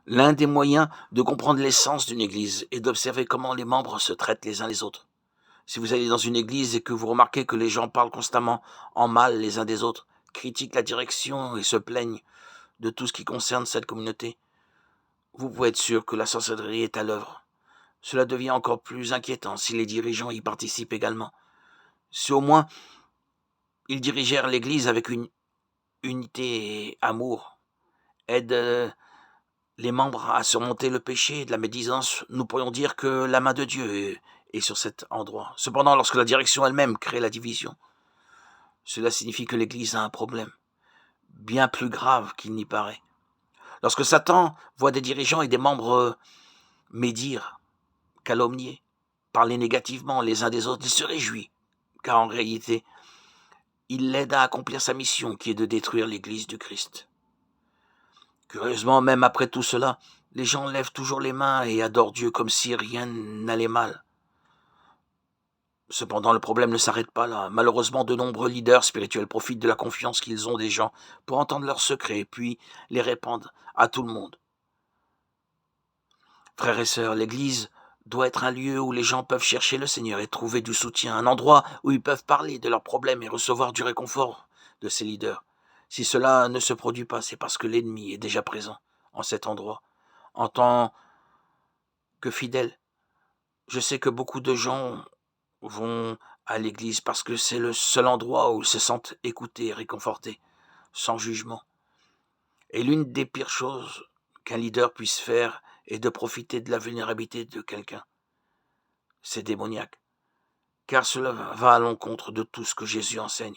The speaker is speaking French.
L'un des moyens de comprendre l'essence d'une église est d'observer comment les membres se traitent les uns les autres. Si vous allez dans une église et que vous remarquez que les gens parlent constamment en mal les uns des autres, critiquent la direction et se plaignent de tout ce qui concerne cette communauté, vous pouvez être sûr que la sorcellerie est à l'œuvre. Cela devient encore plus inquiétant si les dirigeants y participent également. Si au moins ils dirigèrent l'église avec une unité et amour, aident les membres à surmonter le péché de la médisance, nous pourrions dire que la main de Dieu est sur cet endroit. Cependant, lorsque la direction elle-même crée la division, cela signifie que l'Église a un problème, bien plus grave qu'il n'y paraît. Lorsque Satan voit des dirigeants et des membres médire, calomnier, parler négativement les uns des autres, il se réjouit, car en réalité, il l'aide à accomplir sa mission qui est de détruire l'Église du Christ. Curieusement, même après tout cela, les gens lèvent toujours les mains et adorent Dieu comme si rien n'allait mal. Cependant, le problème ne s'arrête pas là. Malheureusement, de nombreux leaders spirituels profitent de la confiance qu'ils ont des gens pour entendre leurs secrets, puis les répandre à tout le monde. Frères et sœurs, l'Église doit être un lieu où les gens peuvent chercher le Seigneur et trouver du soutien, un endroit où ils peuvent parler de leurs problèmes et recevoir du réconfort de ces leaders. Si cela ne se produit pas, c'est parce que l'ennemi est déjà présent en cet endroit. En tant que fidèle, je sais que beaucoup de gens vont à l'église parce que c'est le seul endroit où ils se sentent écoutés et réconfortés, sans jugement. Et l'une des pires choses qu'un leader puisse faire est de profiter de la vulnérabilité de quelqu'un. C'est démoniaque, car cela va à l'encontre de tout ce que Jésus enseigne.